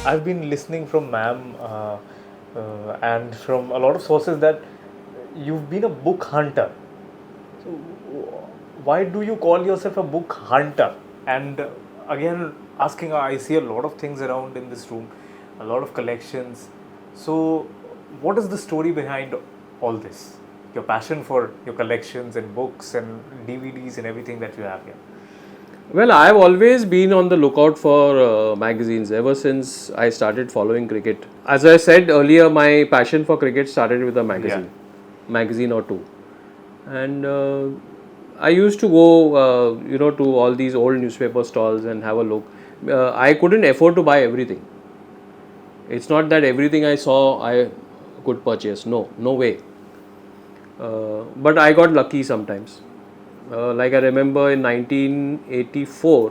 I've been listening from ma'am and from a lot of sources that you've been a book hunter. So, why do you call yourself a book hunter? And again, asking, I see a lot of things around in this room, a lot of collections. So, what is the story behind all this? Your passion for your collections and books and DVDs and everything that you have here. Well, I've always been on the lookout for magazines ever since I started following cricket. As I said earlier, my passion for cricket started with a magazine or two. And I used to go, to all these old newspaper stalls and have a look. I couldn't afford to buy everything. It's not that everything I saw I could purchase. No way. But I got lucky sometimes. Like I remember in 1984,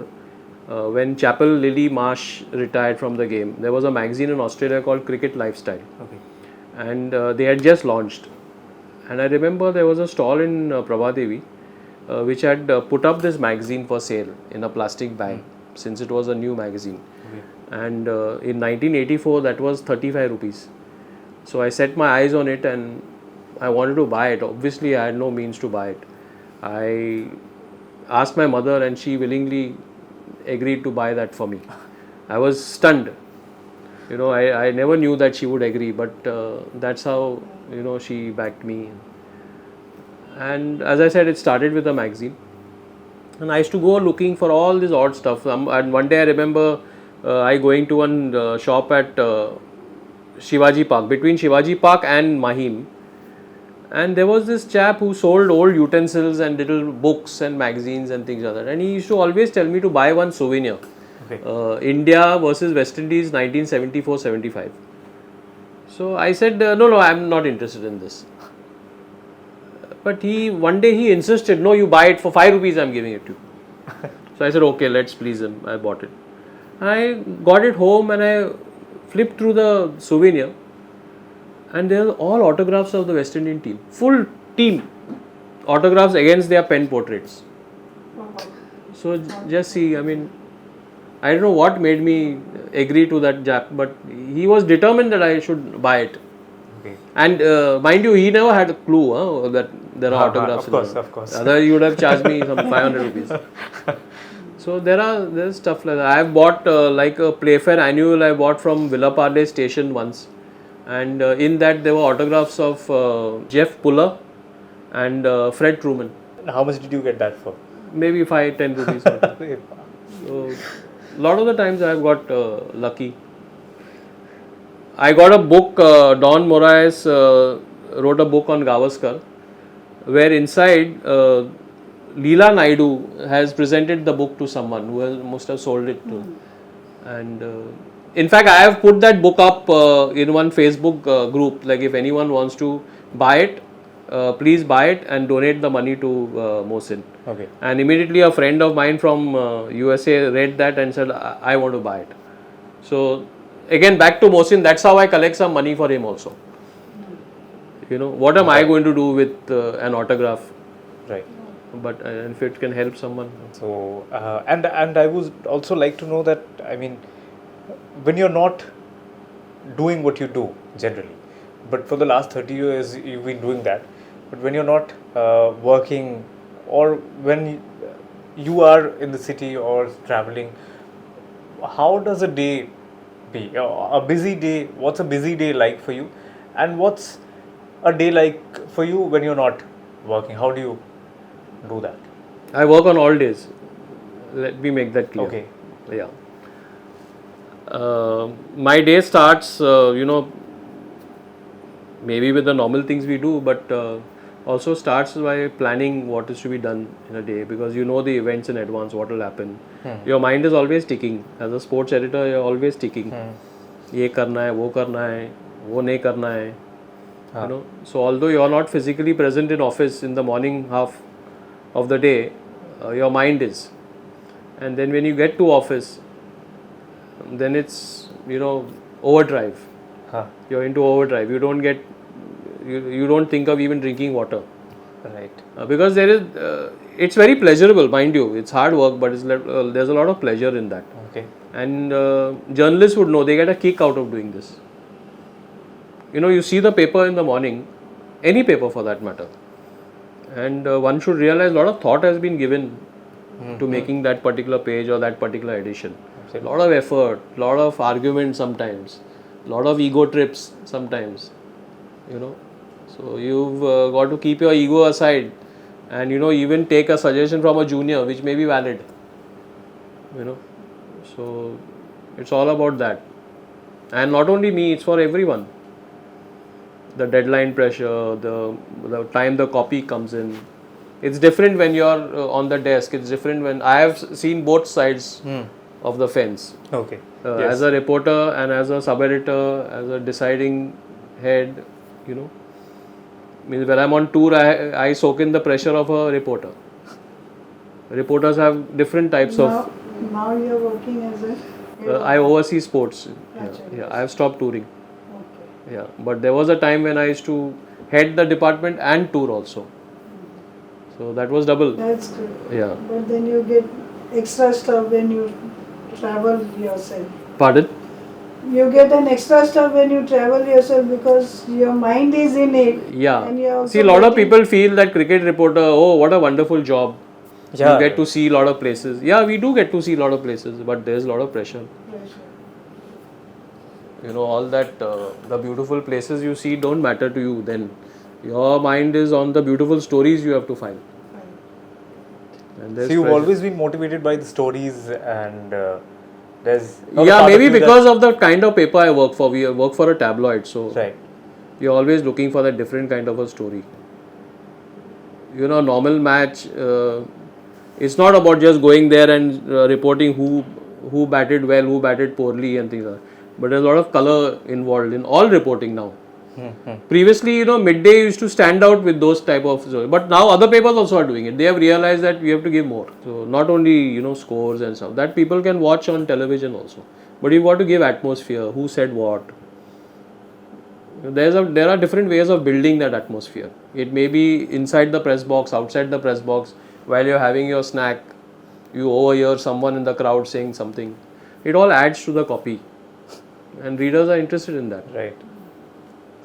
when Chapel Lily Marsh retired from the game, there was a magazine in Australia called Cricket Lifestyle. Okay. And they had just launched. And I remember there was a stall in Prabhadevi which had put up this magazine for sale in a plastic bag since it was a new magazine. Okay. And in 1984, that was 35 rupees. So I set my eyes on it and I wanted to buy it. Obviously, I had no means to buy it. I asked my mother and she willingly agreed to buy that for me. I was stunned. I never knew that she would agree, but that's how, she backed me. And as I said, it started with a magazine. And I used to go looking for all this odd stuff. And one day I remember I going to one shop at Shivaji Park, between Shivaji Park and Mahim. And there was this chap who sold old utensils and little books and magazines and things like that. And he used to always tell me to buy one souvenir. Okay. India versus West Indies 1974-75. So I said, no, I'm not interested in this. But one day he insisted, no, you buy it for 5 rupees, I'm giving it to you. So I said, okay, let's please him. I bought it. I got it home and I flipped through the souvenir. And there are all autographs of the West Indian team. Full team. Autographs against their pen portraits. So just see, I don't know what made me agree to that Jap, but he was determined that I should buy it. Okay. And mind you, he never had a clue that there are autographs. Of course. Otherwise, you would have charged me some 500 rupees. So there's stuff like that. I have bought like a Playfair annual I bought from Villaparle station once. And in that there were autographs of Jeff Puller and Fred Truman. How much did you get that for? Maybe 5-10 rupees. So, a lot of the times I have got lucky. I got a book, Don Moraes wrote a book on Gavaskar, where inside Leela Naidu has presented the book to someone who must have sold it to. And in fact, I have put that book up in one Facebook group. Like if anyone wants to buy it, please buy it and donate the money to Mohsin. Okay. And immediately a friend of mine from USA read that and said, I want to buy it. So again, back to Mohsin, that's how I collect some money for him also. What am I going to do with an autograph? Right. But if it can help someone. So, and I would also like to know that, when you're not doing what you do generally, but for the last 30 years you've been doing that, but when you're not working or when you are in the city or traveling, how does a day be? A busy day, what's a busy day like for you? And what's a day like for you when you're not working? How do you do that? I work on all days. Let me make that clear. Okay. Yeah. My day starts, maybe with the normal things we do, but also starts by planning what is to be done in a day, because you know the events in advance, what will happen. Your mind is always ticking. As a sports editor, you're always ticking. ये करना है, वो नहीं करना है. So although you're not physically present in office in the morning half of the day, your mind is. And then when you get to office, then it's overdrive. You're into overdrive. You don't think of even drinking water. Right. Because it's very pleasurable, mind you. It's hard work, but there's a lot of pleasure in that. Okay. And journalists would know, they get a kick out of doing this. You see the paper in the morning, any paper for that matter, and one should realize a lot of thought has been given to making that particular page or that particular edition. A lot of effort, a lot of argument sometimes, a lot of ego trips sometimes, So you've got to keep your ego aside and, even take a suggestion from a junior which may be valid, So it's all about that. And not only me, it's for everyone. The deadline pressure, the time the copy comes in. It's different when you're on the desk. It's different when I have seen both sides of the fence. Okay. As a reporter and as a sub-editor, as a deciding head, Means when I'm on tour, I soak in the pressure of a reporter. Reporters have different types of. Now you're working as a. I oversee sports. Gotcha. I have stopped touring. Okay. Yeah, but there was a time when I used to head the department and tour also. So that was double. That's good. Yeah. But then you get extra stuff when you travel yourself. Pardon? You get an extra stuff when you travel yourself because your mind is in it. Yeah. And you're also See, a lot of getting- people feel that cricket reporter, oh, what a wonderful job. Yeah. You get to see a lot of places. Yeah, we do get to see a lot of places, but there's a lot of pressure. All that, the beautiful places you see don't matter to you then. Your mind is on the beautiful stories you have to find. And there's So you've pressure. always been motivated by the stories, and there's Yeah, maybe because of the kind of paper I work for. We work for a tabloid, so right. you're always looking for that different kind of a story. Normal match, it's not about just going there and reporting who batted well, who batted poorly and things like that. But there's a lot of color involved in all reporting now. Previously, midday used to stand out with those type of stories. But now other papers also are doing it. They have realized that we have to give more. So not only, scores and stuff. That people can watch on television also. But you've got to give atmosphere. Who said what? There are different ways of building that atmosphere. It may be inside the press box, outside the press box, while you're having your snack. You overhear someone in the crowd saying something. It all adds to the copy. And readers are interested in that. Right.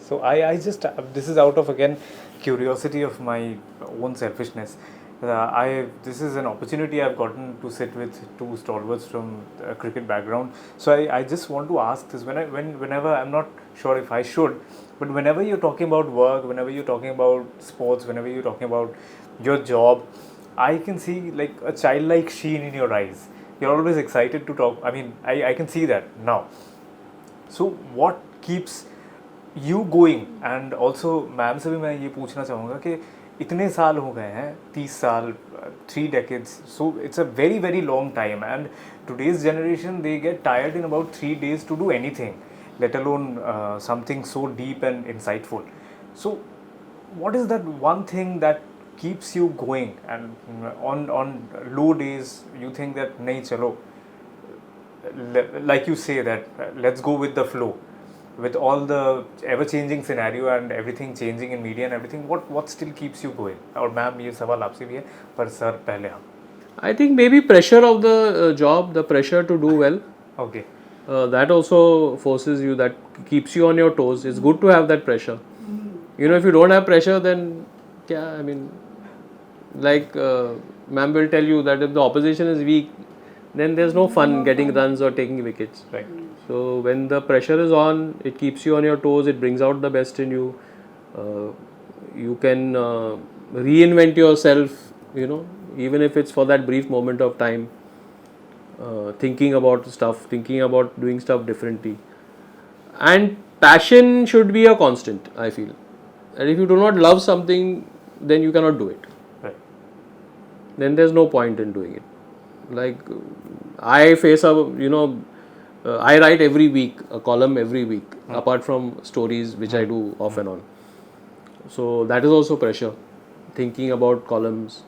So I just, this is out of, again, curiosity of my own selfishness. This is an opportunity I've gotten to sit with two stalwarts from a cricket background. So I just want to ask this, whenever, I'm not sure if I should, but whenever you're talking about work, whenever you're talking about sports, whenever you're talking about your job, I can see like a childlike sheen in your eyes. You're always excited to talk. I mean, I can see that now. So what keeps you going? And also ma'am से भी मैं ये पूछना चाहूँगा कि इतने साल हो गए हैं, 30 साल, 3 decades, so it's a very very long time, and today's generation, they get tired in about 3 days to do anything, let alone something so deep and insightful. So what is that one thing that keeps you going, and on low days you think that nahi chalo, like you say that let's go with the flow, with all the ever-changing scenario and everything changing in media and everything, what still keeps you going? और ma'am ये सवाल आपसे भी है, पर sir पहले हम. I think maybe pressure of the job, the pressure to do well. Okay. That also forces you, that keeps you on your toes. It's good to have that pressure. If you don't have pressure, then I mean, like ma'am will tell you that if the opposition is weak, then there's no fun getting runs or taking wickets. Right. So when the pressure is on, it keeps you on your toes, it brings out the best in you. You can reinvent yourself, even if it's for that brief moment of time. Thinking about stuff, thinking about doing stuff differently. And passion should be a constant, I feel. And if you do not love something, then you cannot do it. Right. Then there's no point in doing it. Like I face I write every week, a column every week, apart from stories which I do off and on. So that is also pressure, thinking about columns.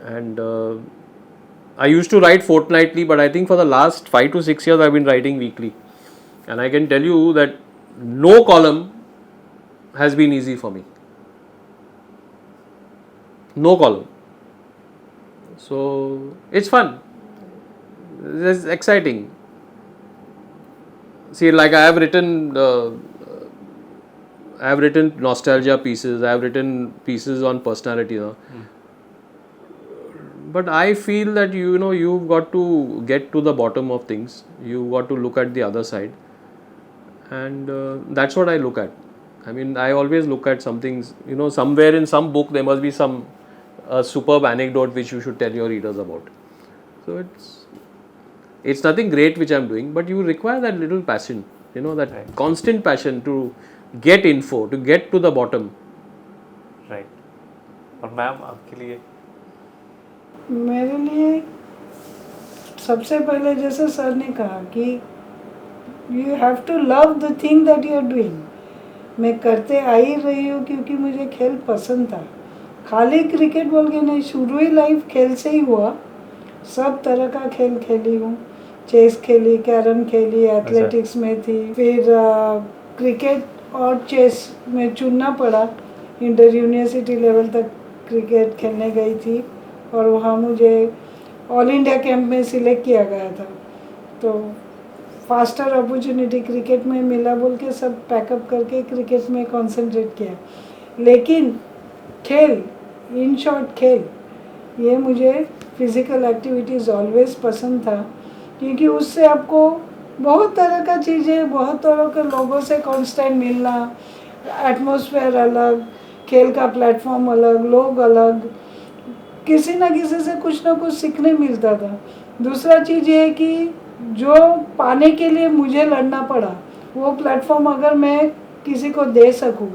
And I used to write fortnightly, but I think for the last 5 to 6 years I've been writing weekly. And I can tell you that no column has been easy for me. No column. So it's fun. It's exciting. See, like I have written nostalgia pieces. I have written pieces on personality. But I feel that you've got to get to the bottom of things. You've got to look at the other side, and that's what I look at. I mean, I always look at some things. Somewhere in some book there must be some superb anecdote which you should tell your readers about. So it's nothing great which I'm doing, but you require that little passion. That Right. constant passion to get info, to get to the bottom. Right. और ma'am आपके लिए? मेरे लिए सबसे पहले जैसे sir ने कहा कि you have to love the thing that you are doing. मैं करते आ ही रही हूँ क्योंकि मुझे खेल पसंद था. खाली क्रिकेट बोल के नहीं, शुरू ही लाइफ खेल से ही हुआ. सब तरह का खेल खेली हूँ. चेस खेली, कैरम खेली, एथलेटिक्स में थी. फिर क्रिकेट और चेस में चुनना पड़ा. इंटर यूनिवर्सिटी लेवल तक क्रिकेट खेलने गई थी और वहाँ मुझे ऑल इंडिया कैंप में सिलेक्ट किया गया था. तो फास्टर अपॉर्चुनिटी क्रिकेट में मिला बोल के सब पैकअप करके क्रिकेट में कंसंट्रेट किया. लेकिन खेल, इन शॉर्ट खेल, ये मुझे फिज़िकल एक्टिविटीज़ ऑलवेज पसंद था क्योंकि उससे आपको बहुत तरह का चीज़ें, बहुत तरह के लोगों से कांस्टेंट मिलना, एटमॉस्फेयर अलग, खेल का प्लेटफॉर्म अलग, लोग अलग, किसी ना किसी से कुछ ना कुछ सीखने मिलता था. दूसरा चीज़ ये है कि जो पाने के लिए मुझे लड़ना पड़ा, वो प्लेटफॉर्म अगर मैं किसी को दे सकूं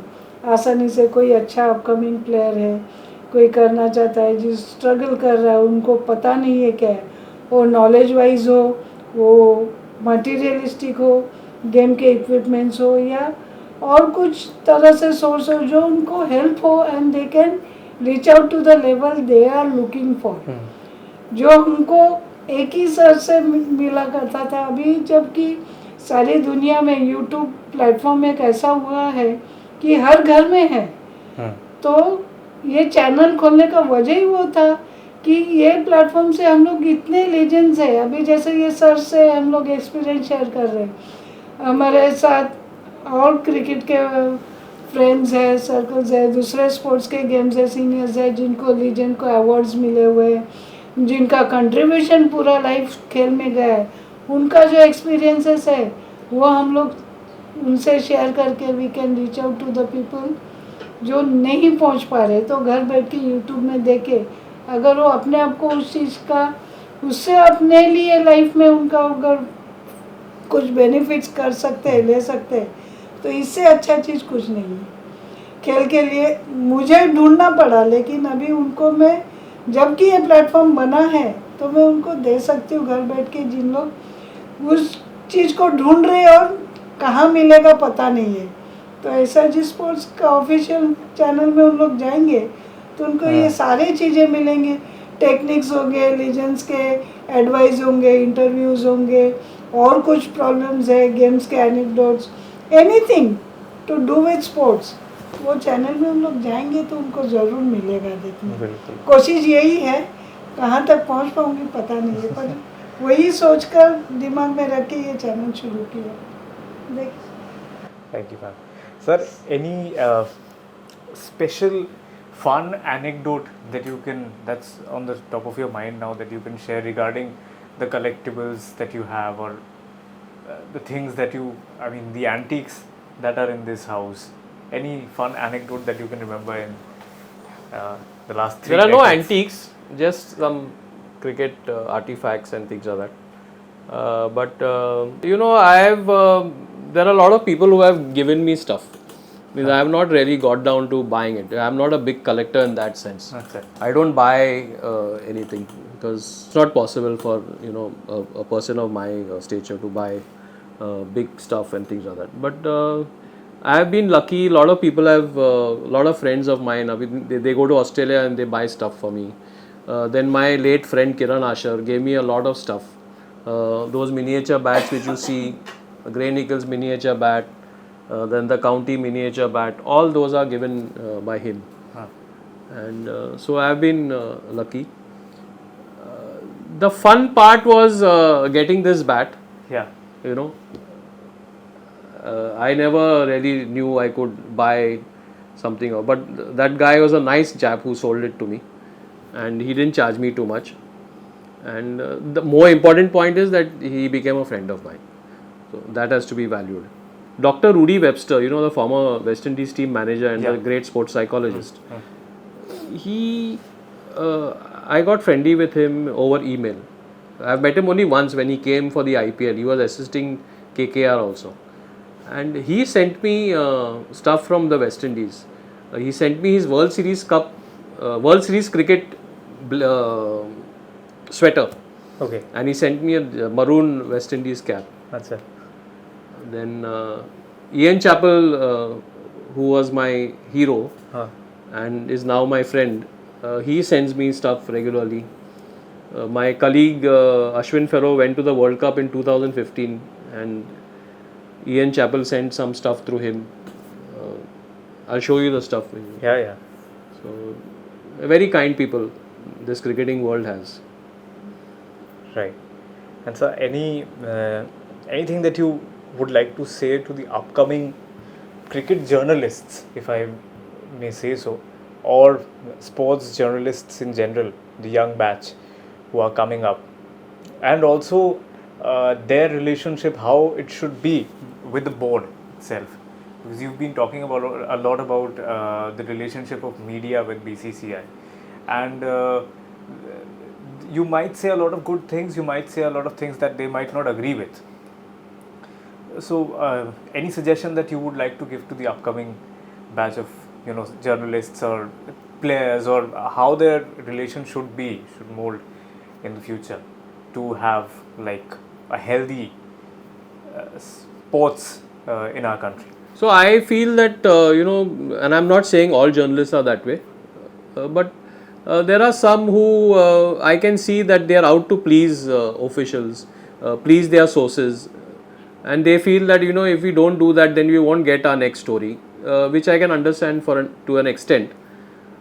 आसानी से, कोई अच्छा अपकमिंग प्लेयर है, कोई करना चाहता है, जिस स्ट्रगल कर रहा है, उनको पता नहीं है क्या है, वो नॉलेज वाइज हो, वो मटेरियलिस्टिक हो, गेम के इक्विपमेंट्स हो या और कुछ तरह से सोर्स हो जो उनको हेल्प हो and they can reach out to the level they are looking for. जो उनको एक ही सर से मिला करता था, अभी जबकि सारी दुनिया में यूट्यूब प्लेटफॉर्म एक ऐसा हुआ है कि हर घर में है. तो ये चैनल खोलने का वजह ही वो था कि ये प्लेटफॉर्म से हम लोग इतने लेजेंड्स हैं. अभी जैसे ये सर से हम लोग एक्सपीरियंस शेयर कर रहे हैं, हमारे साथ और क्रिकेट के फ्रेंड्स है, सर्कल्स है, दूसरे स्पोर्ट्स के गेम्स है, सीनियर्स है, जिनको लीजेंड को अवार्ड्स मिले हुए हैं, जिनका कंट्रीब्यूशन पूरा लाइफ खेल में गया है, उनका जो एक्सपीरियंसेस है वो हम लोग उनसे शेयर करके we can reach out to the people जो नहीं पहुंच पा रहे. तो घर बैठ के यूट्यूब में देखे, अगर वो अपने आप को उस चीज़ का, उससे अपने लिए लाइफ में उनका अगर कुछ बेनिफिट्स कर सकते हैं, ले सकते हैं, तो इससे अच्छा चीज़ कुछ नहीं है. खेल के लिए मुझे ढूंढना पड़ा, लेकिन अभी उनको मैं, जबकि ये प्लेटफॉर्म बना है तो मैं उनको दे सकती हूँ घर बैठ के, जिन लोग उस चीज़ को ढूंढ रहे हैं और कहाँ मिलेगा पता नहीं है. तो srg स्पोर्ट्स का ऑफिशियल चैनल में उन लोग जाएंगे तो उनको ये सारे चीज़ें मिलेंगे. टेक्निक्स होंगे, लीजेंड्स के एडवाइस होंगे, इंटरव्यूज़ होंगे, और कुछ प्रॉब्लम्स है, गेम्स के anecdotes, anything to do with sports, वो चैनल में हम लोग जाएंगे तो उनको ज़रूर मिलेगा देखने. कोशिश यही है, कहाँ तक पहुँच पाऊँगी पता नहीं है, पर वही सोचकर दिमाग में रख के ये चैनल शुरू किया. देख. Thank you, ma'am. Sir, any special fun anecdote that you can, that's on the top of your mind now, that you can share regarding the collectibles that you have, or the things that you, I mean, the antiques that are in this house? Any fun anecdote that you can remember in the last 3 There are no decades? antiques, just some cricket artifacts and things like that. I have. There are a lot of people who have given me stuff. I have not really got down to buying it. I am not a big collector in that sense. Okay. I don't buy anything because it's not possible for a person of my stature to buy big stuff and things like that. But I have been lucky. A lot of people have, a lot of friends of mine, they go to Australia and they buy stuff for me. Then my late friend Kiran Ashar gave me a lot of stuff. Those miniature bats which you see, Grey Nichols miniature bat, then the county miniature bat, all those are given by him. And so I have been lucky. The fun part was getting this bat. Yeah. You know, I never really knew I could buy something, but that guy was a nice chap who sold it to me, and he didn't charge me too much. And the more important point is that he became a friend of mine, so that has to be valued. Dr. Rudy Webster, you know, the former West Indies team manager and Yeah. the great sports psychologist, he, I got friendly with him over email. I've met him only once when he came for the IPL. He was assisting KKR also, and he sent me stuff from the West Indies. He sent me his World Series Cup, World Series cricket sweater, Okay. and he sent me a maroon West Indies cap. That's it. Then Ian Chappell, who was my hero and is now my friend, he sends me stuff regularly. My colleague Ashwin Ferro went to the World Cup in 2015, and Ian Chappell sent some stuff through him. I'll show you the stuff. Yeah, yeah. So, very kind people this cricketing world has. Right. And so, anything that you would like to say to the upcoming cricket journalists, if I may say so, or sports journalists in general, the young batch who are coming up, and also their relationship, how it should be with the board itself, because you've been talking about a lot about the relationship of media with BCCI, and you might say a lot of good things, you might say a lot of things that they might not agree with. So, any suggestion that you would like to give to the upcoming batch of, you know, journalists or players, or how their relation should mold in the future to have like a healthy sports in our country? So I feel that you know, and I'm not saying all journalists are that way, but there are some who I can see that they are out to please officials, please their sources, and they feel that, you know, if we don't do that, then we won't get our next story, which I can understand to an extent.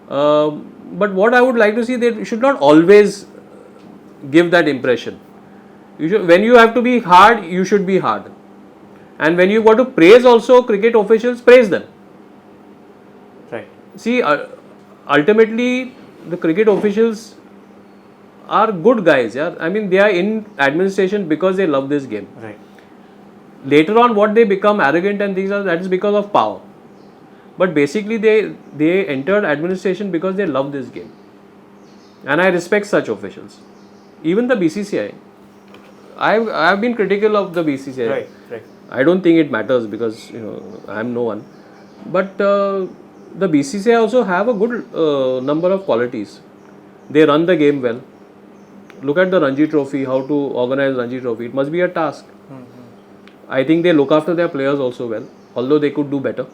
But what I would like to see, they should not always give that impression. When you have to be hard, you should be hard. And when you got to praise also cricket officials, praise them. Right. See, ultimately, the cricket officials are good guys. Yeah, I mean, they are in administration because they love this game. Right. Later on, what they become arrogant and things, that is because of power. But basically, they entered administration because they love this game. And I respect such officials. Even the BCCI. I've been critical of the BCCI. Right. Right. I don't think it matters because, you know, I am no one. But the BCCI also have a good number of qualities. They run the game well. Look at the Ranji Trophy, how to organize Ranji Trophy. It must be a task. I think they look after their players also well, although they could do better.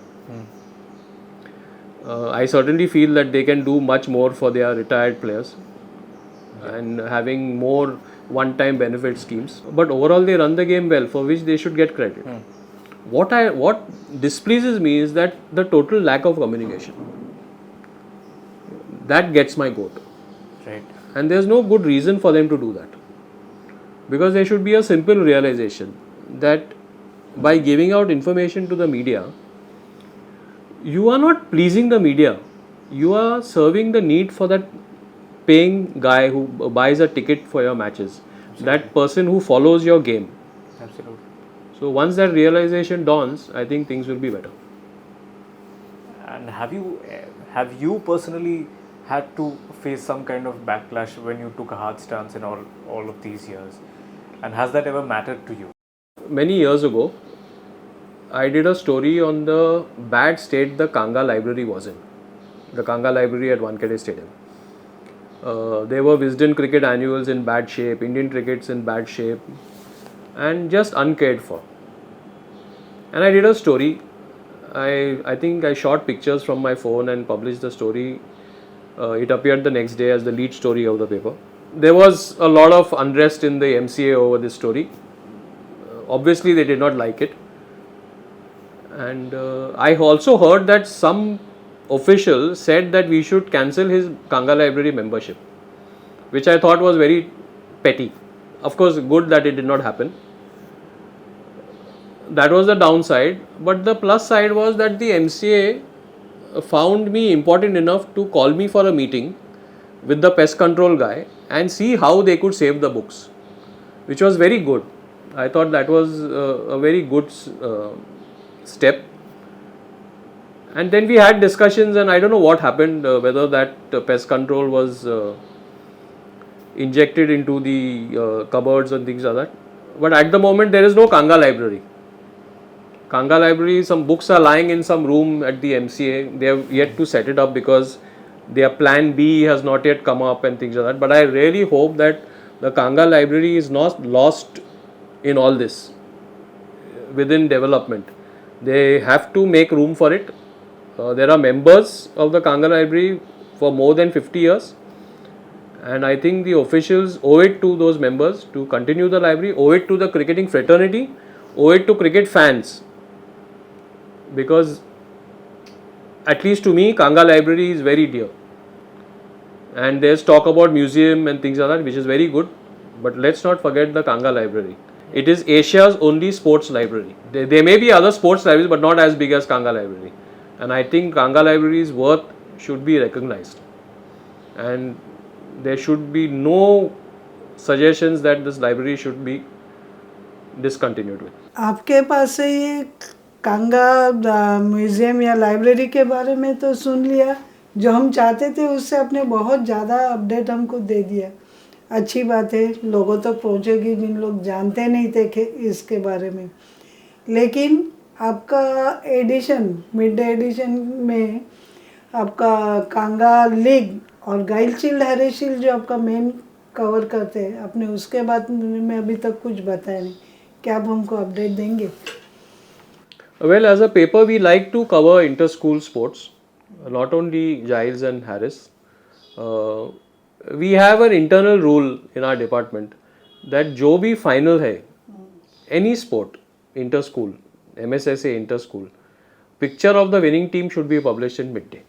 I certainly feel that they can do much more for their retired players and having more one-time benefit schemes. But overall, they run the game well, for which they should get credit. What displeases me is that the total lack of communication. That gets my goat. Right. And there's no good reason for them to do that. Because there should be a simple realization that by giving out information to the media, you are not pleasing the media. You are serving the need for that paying guy who buys a ticket for your matches. Absolutely. That person who follows your game. Absolutely. So once that realization dawns, I think things will be better. And have you personally had to face some kind of backlash when you took a hard stance in all of these years? And has that ever mattered to you? Many years ago, I did a story on the bad state the Kanga Library was in. The Kanga Library at Wankhede Stadium. There were Wisden cricket annuals in bad shape, Indian crickets in bad shape, and just uncared for. And I did a story. I think I shot pictures from my phone and published the story. It appeared the next day as the lead story of the paper. There was a lot of unrest in the MCA over this story. Obviously, they did not like it. And I also heard that some official said that we should cancel his Kanga Library membership, which I thought was very petty. Of course, good that it did not happen. That was the downside, but the plus side was that the MCA found me important enough to call me for a meeting with the pest control guy and see how they could save the books, which was very good. I thought that was a very good step. And then we had discussions, and I don't know what happened, whether that pest control was injected into the cupboards and things like that. But at the moment, there is no Kanga Library. Kanga Library, some books are lying in some room at the MCA. They have yet to set it up because their plan B has not yet come up and things like that. But I really hope that the Kanga Library is not lost in all this within development. They have to make room for it. There are members of the Kanga Library for more than 50 years. And I think the officials owe it to those members to continue the library, owe it to the cricketing fraternity, owe it to cricket fans. Because at least to me, Kanga Library is very dear. And there's talk about museum and things like that, which is very good. But let's not forget the Kanga Library. It is Asia's only sports library. There may be other sports libraries, but not as big as Kanga Library. And I think Kanga Library's worth should be recognized. And there should be no suggestions that this library should be discontinued with. आपके पास से ये कांगा museum या library के बारे में तो सुन लिया, जो हम चाहते थे उससे आपने बहुत ज़्यादा अपडेट हमको दे दिया. अच्छी बात है, लोगों तक पहुँचेगी जिन लोग जानते नहीं थे कि इसके बारे में. लेकिन आपका एडिशन, मिड डे एडिशन में आपका कांगा लीग और गाइलशील्ड हैरिसशील्ड जो आपका मेन कवर करते हैं, आपने उसके बाद में अभी तक कुछ बताया नहीं. क्या आप हमको अपडेट देंगे? Well, as a paper, we like to cover inter-school sports, not only Giles and Harris. We have an internal rule in our department that जो भी final है, any sport, inter-school, MSSA inter-school, picture of the winning team should be published in midday.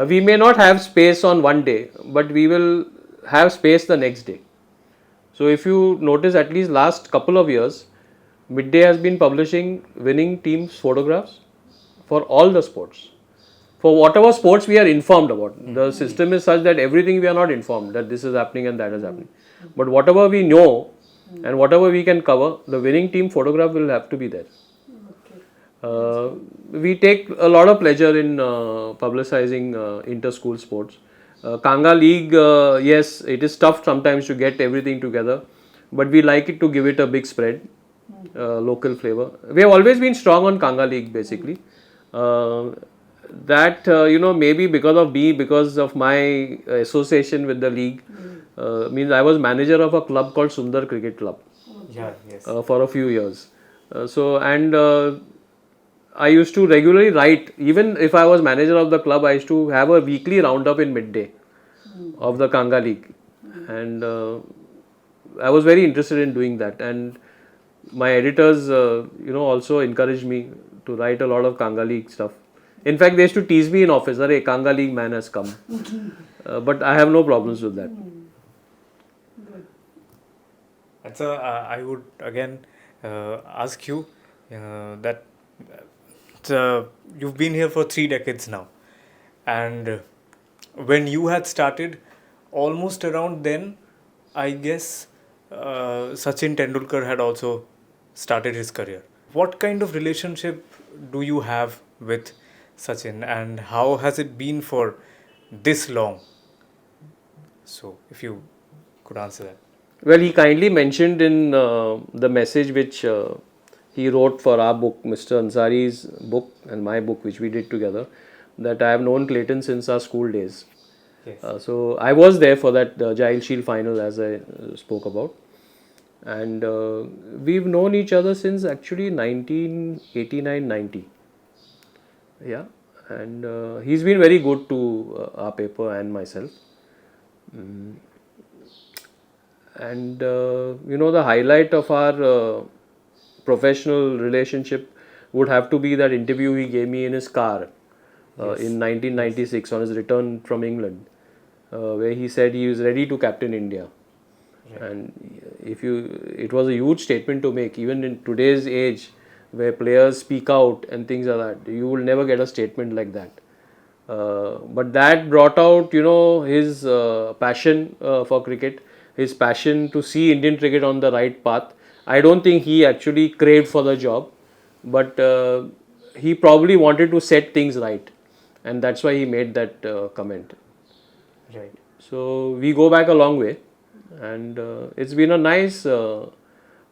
We may not have space on one day, but we will have space the next day. So if you notice, at least last couple of years, Midday has been publishing winning teams' photographs for all the sports. For whatever sports we are informed about. The system is such that everything we are not informed, that this is happening and that is happening. But whatever we know and whatever we can cover, the winning team photograph will have to be there. We take a lot of pleasure in publicizing inter-school sports. Kanga League, yes, it is tough sometimes to get everything together, but we like it to give it a big spread, local flavor. We have always been strong on Kanga League basically. Maybe because of my association with the league, means I was manager of a club called Sundar Cricket Club. Yeah, yes. For a few years. I used to regularly write, even if I was manager of the club, I used to have a weekly roundup in midday of the Kanga League. And I was very interested in doing that. And my editors, also encouraged me to write a lot of Kanga League stuff. In fact, they used to tease me in office, "Arey, Kanga League man has come." But I have no problems with that. And so I would again ask you that you've been here for 3 decades now, and when you had started, almost around then, I guess Sachin Tendulkar had also started his career. What kind of relationship do you have with Sachin, and how has it been for this long? So, if you could answer that. Well, he kindly mentioned in the message which he wrote for our book, Mr. Ansari's book and my book, which we did together, that I have known Clayton since our school days. Yes. So I was there for that Giles Shield final, as I spoke about. And we've known each other since actually 1989-90. Yeah. And he's been very good to our paper and myself. And the highlight of our professional relationship would have to be that interview he gave me in his car in 1996 on his return from England. where he said he is ready to captain India. And it was a huge statement to make, even in today's age where players speak out and things like that. You will never get a statement like that. But that brought out, his passion for cricket, his passion to see Indian cricket on the right path. I don't think he actually craved for the job, but he probably wanted to set things right, and that's why he made that comment. Right. So we go back a long way, and it's been a nice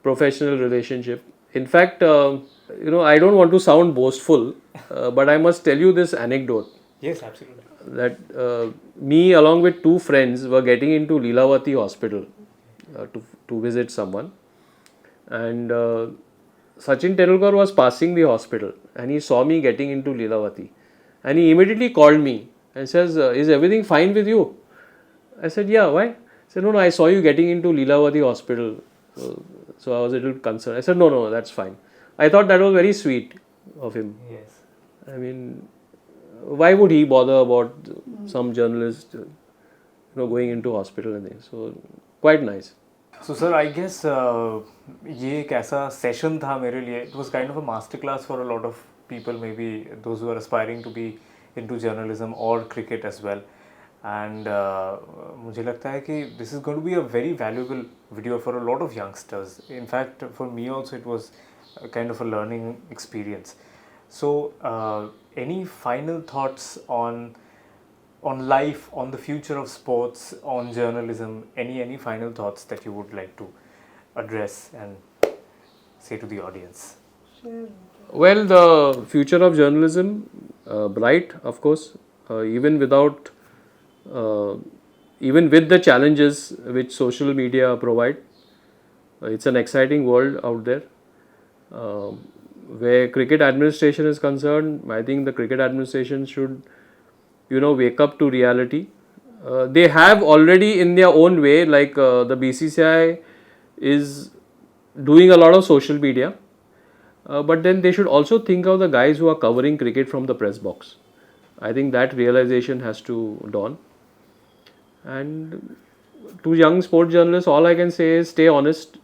professional relationship. In fact, I don't want to sound boastful, but I must tell you this anecdote. Yes, absolutely. That me along with two friends were getting into Lilavati hospital to visit someone, and Sachin Tendulkar was passing the hospital and he saw me getting into Lilavati, and he immediately called me and says, is everything fine with you? I said, yeah, why? He said, no, I saw you getting into Lilavati hospital, so I was a little concerned. I said, no, that's fine. I thought that was very sweet of him. Yes. I mean, why would he bother about some journalist going into hospital and things? So quite nice. So sir, I guess ये एक ऐसा session था मेरे लिए. It was kind of a masterclass for a lot of people, maybe those who are aspiring to be into journalism or cricket as well. And मुझे लगता है कि this is going to be a very valuable video for a lot of youngsters. In fact, for me also it was kind of a learning experience. So any final thoughts on life, on the future of sports, on journalism, any final thoughts that you would like to address and say to the audience? Sure. Well, the future of journalism, bright, of course, even with the challenges which social media provide. It's an exciting world out there. Where cricket administration is concerned, I think the cricket administration should, wake up to reality. They have already in their own way, like the BCCI is doing a lot of social media, but then they should also think of the guys who are covering cricket from the press box. I think that realization has to dawn. And to young sport journalists, all I can say is stay honest,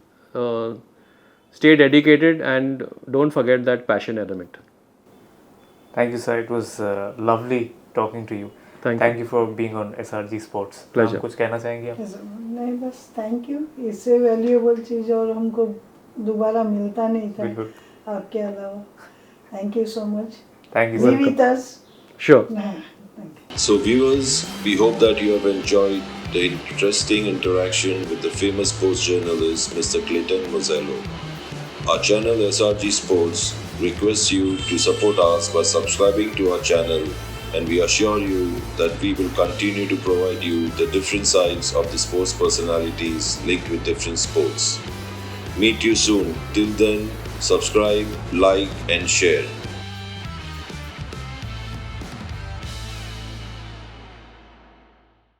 stay dedicated, and don't forget that passion element. Thank you, sir. It was lovely talking to you. Thank you for being on SRG Sports. Pleasure. आप कुछ कहना चाहेंगे आप? नहीं, बस thank you. इससे valuable चीज़ और हमको दोबारा मिलता नहीं था बिल्कुल. आपके अलावा. Thank you so much. Thank you, Be sir. with us. Sure. Thank you. So viewers, we hope that you have enjoyed the interesting interaction with the famous sports journalist Mr. Clayton Murzello. Our channel SRG Sports requests you to support us by subscribing to our channel, and we assure you that we will continue to provide you the different sides of the sports personalities linked with different sports. Meet you soon. Till then, subscribe, like and share.